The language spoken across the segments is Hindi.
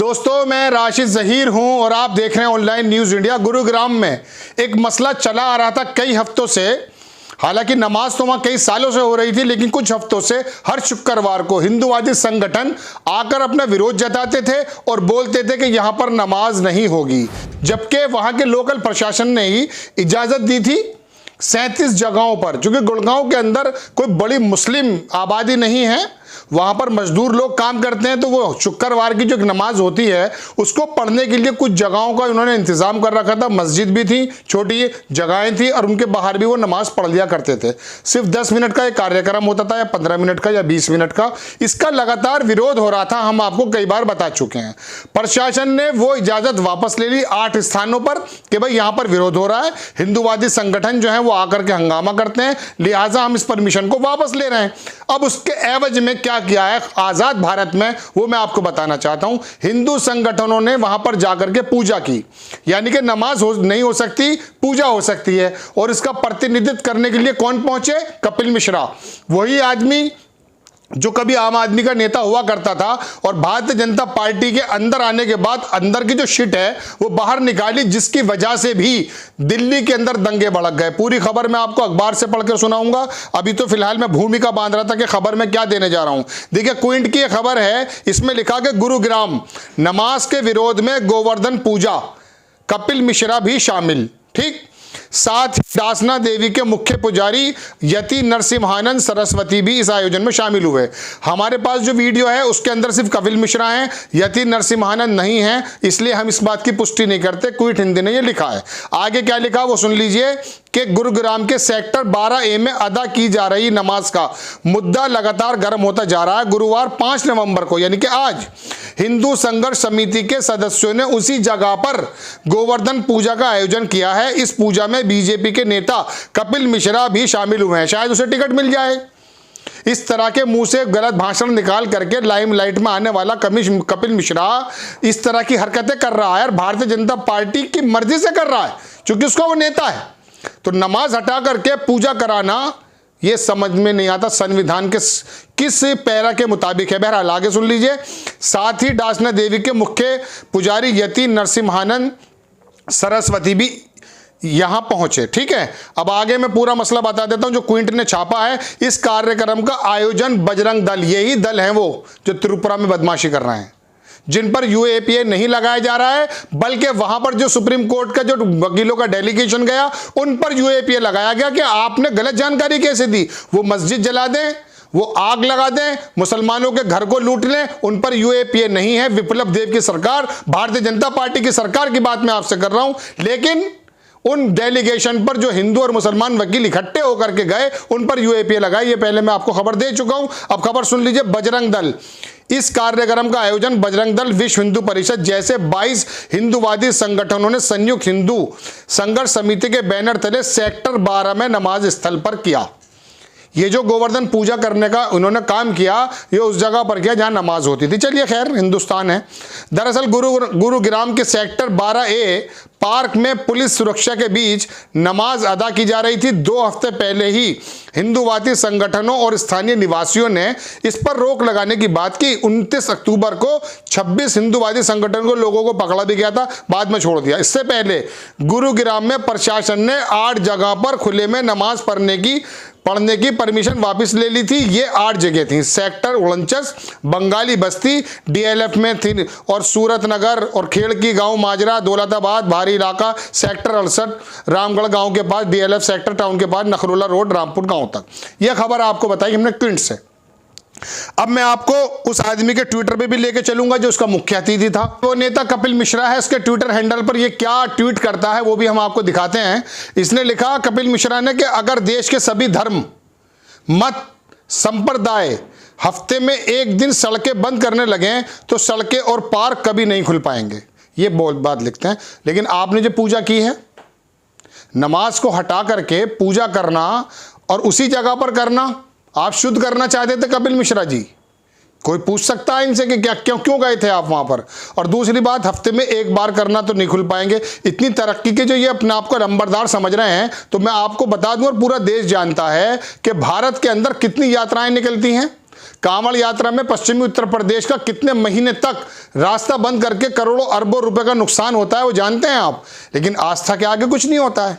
दोस्तों, मैं राशिद जहीर हूं और आप देख रहे हैं ऑनलाइन न्यूज इंडिया। गुरुग्राम में एक मसला चला आ रहा था कई हफ्तों से। हालांकि नमाज तो वहां कई सालों से हो रही थी, लेकिन कुछ हफ्तों से हर शुक्रवार को हिंदूवादी संगठन आकर अपना विरोध जताते थे और बोलते थे कि यहां पर नमाज नहीं होगी, जबकि वहां के लोकल प्रशासन ने ही इजाजत दी थी 37 जगहों पर। चूंकि गुड़गांव के अंदर कोई बड़ी मुस्लिम आबादी नहीं है, वहां पर मजदूर लोग काम करते हैं, तो वो शुक्रवार की जो नमाज होती है उसको पढ़ने के लिए कुछ जगहों का उन्होंने इंतजाम कर रखा था। मस्जिद भी थी, छोटी जगहें थी और उनके बाहर भी वो नमाज पढ़ लिया करते थे। सिर्फ 10 मिनट का एक कार्यक्रम होता था, या 15 मिनट का, या 20 मिनट का। इसका लगातार विरोध हो रहा था, हम आपको कई बार बता चुके हैं। प्रशासन ने वो इजाजत वापस ले ली 8 स्थानों पर कि भाई यहां पर विरोध हो रहा है, हिंदूवादी संगठन जो है वो आकर के हंगामा करते हैं, लिहाजा हम इस परमिशन को वापस ले रहे हैं। अब उसके एवज में क्या किया है आजाद भारत में, वो मैं आपको बताना चाहता हूं। हिंदू संगठनों ने वहां पर जाकर के पूजा की, यानी कि नमाज नहीं हो सकती, पूजा हो सकती है। और इसका प्रतिनिधित्व करने के लिए कौन पहुंचे? कपिल मिश्रा, वही आदमी जो कभी आम आदमी का नेता हुआ करता था और भारतीय जनता पार्टी के अंदर आने के बाद अंदर की जो शिट है वो बाहर निकाली, जिसकी वजह से भी दिल्ली के अंदर दंगे भड़क गए। पूरी खबर मैं आपको अखबार से पढ़कर सुनाऊंगा। अभी तो फिलहाल मैं भूमिका बांध रहा था कि खबर में क्या देने जा रहा हूं। देखिए, क्विंट की यह खबर है, इसमें लिखा कि गुरुग्राम नमाज के विरोध में गोवर्धन पूजा, कपिल मिश्रा भी शामिल। ठीक, साथ ही दासना देवी के मुख्य पुजारी यति नरसिम्हानंद सरस्वती भी इस आयोजन में शामिल हुए। हमारे पास जो वीडियो है उसके अंदर सिर्फ कपिल मिश्रा हैं, यति नरसिम्हानंद नहीं है, इसलिए हम इस बात की पुष्टि नहीं करते। क्विट हिंदी ने ये लिखा है। आगे क्या लिखा वो सुन लीजिए कि गुरुग्राम के सेक्टर 12A में अदा की जा रही नमाज का मुद्दा लगातार गर्म होता जा रहा है। गुरुवार 5 नवंबर को, यानी कि आज, हिंदू संघर्ष समिति के सदस्यों ने उसी जगह पर गोवर्धन पूजा का आयोजन किया है। इस पूजा में बीजेपी के नेता कपिल मिश्रा भी शामिल हुए हैं, शायद उसे टिकट मिल जाए। इस तरह के मुंह से गलत भाषण निकाल करके लाइमलाइट में आने वाला कपिल मिश्रा इस तरह की हरकतें कर रहा है और भारतीय जनता पार्टी की मर्जी से कर रहा है, क्योंकि उसका वो नेता है। तो नमाज हटा करके पूजा कराना ये समझ में नहीं आता संविधान के किस पैरा के मुताबिक है। बहरहाल आगे सुन लीजिए। साथ ही दासना देवी के मुख्य पुजारी यति नरसिम्हानंद सरस्वती भी यहां पहुंचे। ठीक है, अब आगे मैं पूरा मसला बता देता हूं जो क्विंट ने छापा है। इस कार्यक्रम का आयोजन बजरंग दल, यही दल है वो जो त्रिपुरा में बदमाशी कर रहे हैं, जिन पर यूएपीए नहीं लगाया जा रहा है, बल्कि वहां पर जो सुप्रीम कोर्ट का जो वकीलों का डेलीगेशन गया उन पर यूएपीए लगाया गया कि आपने गलत जानकारी कैसे दी। वो मस्जिद जला दें, वो आग लगा दें, मुसलमानों के घर को लूट लें, उन पर यूएपीए नहीं है। विप्लव देव की सरकार, भारतीय जनता पार्टी की सरकार की बात मैं आपसे कर रहा हूं। लेकिन उन डेलीगेशन पर जो हिंदू और मुसलमान वकील इकट्ठे होकर के गए उन पर यूएपीए लगाए। ये पहले मैं आपको खबर दे चुका हूं। अब खबर सुन लीजिए। बजरंग दल, इस कार्यक्रम का आयोजन बजरंग दल, विश्व हिंदू परिषद जैसे 22 हिंदूवादी संगठनों ने संयुक्त हिंदू संघर्ष समिति के बैनर तले सेक्टर 12 में नमाज स्थल पर किया। ये जो गोवर्धन पूजा करने का उन्होंने काम किया, ये उस जगह पर किया जहां नमाज होती थी। चलिए खैर, हिंदुस्तान है। दरअसल गुरुग्राम के सेक्टर 12A पार्क में पुलिस सुरक्षा के बीच नमाज अदा की जा रही थी। 2 हफ्ते पहले ही हिंदूवादी संगठनों और स्थानीय निवासियों ने इस पर रोक लगाने की बात की। 29 अक्टूबर को 26 हिंदूवादी संगठन को लोगों को पकड़ा भी गया था, बाद में छोड़ दिया। इससे पहले गुरुग्राम में प्रशासन ने 8 जगह पर खुले में नमाज पढ़ने की परमिशन वापस ले ली थी। ये 8 जगह थी। सेक्टर 49 बंगाली बस्ती डीएलएफ में थी, और सूरत नगर और खेड़की गांव माजरा दौलताबाद भारी इलाका, सेक्टर 68 रामगढ़ गांव के पास डीएलएफ सेक्टर टाउन के पास नखरोला रोड रामपुर गांव तक। यह खबर आपको बताई हमने ट्वीट से। अब मैं आपको उस आदमी के ट्विटर पे भी लेके चलूंगा जो उसका मुख्य अतिथि था। वो नेता कपिल मिश्रा है, उसके ट्विटर हैंडल पर ये क्या ट्वीट करता है वो भी हम आपको दिखाते हैं। इसने लिखा कपिल मिश्रा ने कि अगर देश के सभी धर्म, मत, संप्रदाय हफ्ते में एक दिन सड़कें बंद करने लगे तो सड़कें और पार्क कभी नहीं खुल पाएंगे। ये बहुत बात लिखते हैं। लेकिन आपने जो पूजा की है, नमाज को हटा करके पूजा करना और उसी जगह पर करना, आप शुद्ध करना चाहते थे कपिल मिश्रा जी। कोई पूछ सकता है इनसे कि क्या क्यों गए थे आप वहां पर। और दूसरी बात, हफ्ते में एक बार करना तो नहीं खुल पाएंगे। इतनी तरक्की के जो ये अपने आप को नंबरदार समझ रहे हैं, तो मैं आपको बता दूं और पूरा देश जानता है कि भारत के अंदर कितनी यात्राएं निकलती हैं। कांवड़ यात्रा में पश्चिमी उत्तर प्रदेश का कितने महीने तक रास्ता बंद करके करोड़ों अरबों रुपए का नुकसान होता है वो जानते हैं आप। लेकिन आस्था के आगे कुछ नहीं होता है।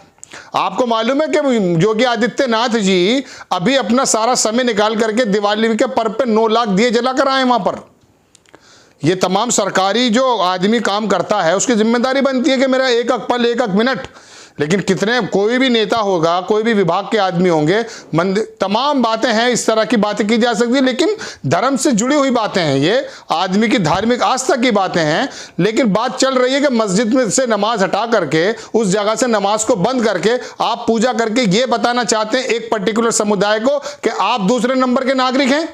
आपको मालूम है कि योगी आदित्यनाथ जी अभी अपना सारा समय निकाल करके दिवाली के पर्व पे 9 लाख दिए जलाकर आए वहां पर। ये तमाम सरकारी जो आदमी काम करता है उसकी जिम्मेदारी बनती है कि मेरा एक एक पल, एक एक मिनट। लेकिन कितने, कोई भी नेता होगा, कोई भी विभाग के आदमी होंगे, तमाम बातें हैं, इस तरह की बातें की जा सकती है, लेकिन धर्म से जुड़ी हुई बातें हैं, ये आदमी की धार्मिक आस्था की बातें हैं। लेकिन बात चल रही है कि मस्जिद में से नमाज हटा करके, उस जगह से नमाज को बंद करके आप पूजा करके ये बताना चाहते हैं एक पर्टिकुलर समुदाय को कि आप दूसरे नंबर के नागरिक हैं।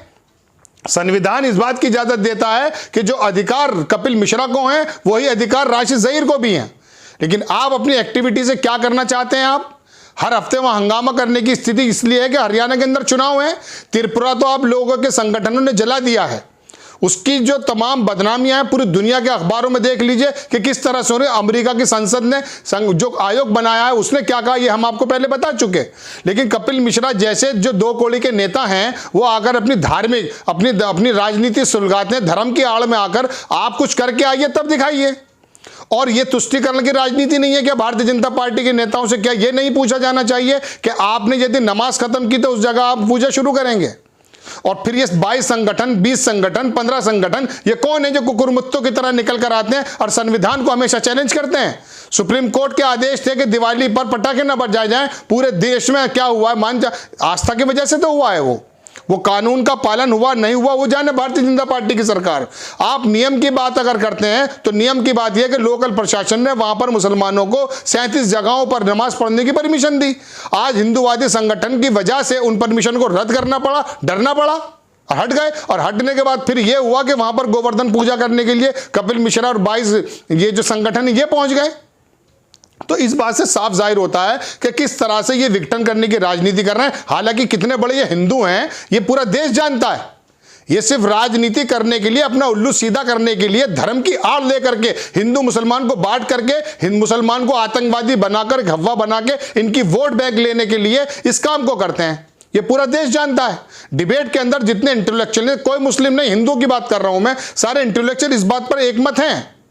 संविधान इस बात की इजाजत देता है कि जो अधिकार कपिल मिश्रा को हैं वही अधिकार राशिद ज़हीर को भी हैं। लेकिन आप अपनी एक्टिविटी से क्या करना चाहते हैं? आप हर हफ्ते वहां हंगामा करने की स्थिति इसलिए है कि हरियाणा के अंदर चुनाव है। त्रिपुरा तो आप लोगों के संगठनों ने जला दिया है। उसकी जो तमाम बदनामियां हैं पूरी दुनिया के अखबारों में देख लीजिए कि किस तरह से अमेरिका की संसद ने जो आयोग बनाया है उसने क्या कहा, ये हम आपको पहले बता चुके। लेकिन कपिल मिश्रा जैसे जो 2 कौड़ी के नेता हैं वो आकर अपनी धार्मिक अपनी राजनीति सुलगाते हैं। धर्म की आड़ में आकर आप कुछ करके आइए तब दिखाइए। और ये तुष्टीकरण की राजनीति नहीं है। क्या भारतीय जनता पार्टी के नेताओं से क्या ये नहीं पूछा जाना चाहिए कि आपने यदि नमाज खत्म की तो उस जगह आप पूजा शुरू करेंगे? और फिर ये 22 संगठन, 20 संगठन, 15 संगठन, ये कौन है जो कुकुरमुत्तों की तरह निकल कर आते हैं और संविधान को हमेशा चैलेंज करते हैं? सुप्रीम कोर्ट के आदेश थे कि दिवाली पर पटाखे न बजाए जाएं। पूरे देश में क्या हुआ है? आस्था की वजह से तो हुआ है। वो कानून का पालन हुआ नहीं हुआ वो जाने भारतीय जनता पार्टी की सरकार। आप नियम की बात अगर करते हैं तो नियम की बात यह कि लोकल प्रशासन ने वहां पर मुसलमानों को 37 जगहों पर नमाज पढ़ने की परमिशन दी। आज हिंदूवादी संगठन की वजह से उन परमिशन को रद्द करना पड़ा, डरना पड़ा और हट गए। और हटने के बाद फिर यह हुआ कि वहां पर गोवर्धन पूजा करने के लिए कपिल मिश्रा और 22 ये जो संगठन है ये पहुंच गए। तो इस बात से साफ जाहिर होता है कि किस तरह से ये विघटन करने की राजनीति कर रहे हैं। हालांकि कितने बड़े ये हिंदू हैं ये पूरा देश जानता है। ये सिर्फ राजनीति करने के लिए, अपना उल्लू सीधा करने के लिए, धर्म की आड़ लेकर के हिंदू मुसलमान को बांट करके, हिंदू मुसलमान को आतंकवादी बनाकर, गव्वा बना के इनकी वोट बैंक लेने के लिए इस काम को करते हैं। ये पूरा देश जानता है। डिबेट के अंदर जितने इंटेलेक्चुअल हैं, कोई मुस्लिम नहीं, हिंदू की बात कर रहा हूं मैं, सारे इंटेलेक्चुअल इस बात पर एकमत हैं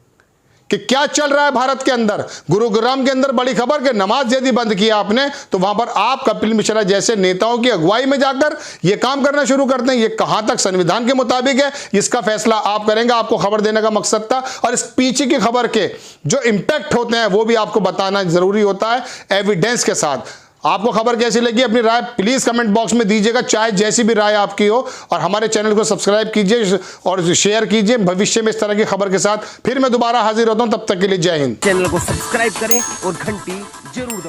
कि क्या चल रहा है भारत के अंदर। गुरुग्राम के अंदर बड़ी खबर कि नमाज यदि बंद किया आपने तो वहां पर आप कपिल मिश्रा जैसे नेताओं की अगुवाई में जाकर यह काम करना शुरू करते हैं। ये कहां तक संविधान के मुताबिक है इसका फैसला आप करेंगे। आपको खबर देने का मकसद था और इस पीछे की खबर के जो इंपैक्ट होते हैं वो भी आपको बताना जरूरी होता है एविडेंस के साथ। आपको खबर कैसी लगी अपनी राय प्लीज कमेंट बॉक्स में दीजिएगा, चाहे जैसी भी राय आपकी हो। और हमारे चैनल को सब्सक्राइब कीजिए और शेयर कीजिए। भविष्य में इस तरह की खबर के साथ फिर मैं दोबारा हाजिर होता हूं। तब तक के लिए जय हिंद। चैनल को सब्सक्राइब करें और घंटी जरूर दबाएं।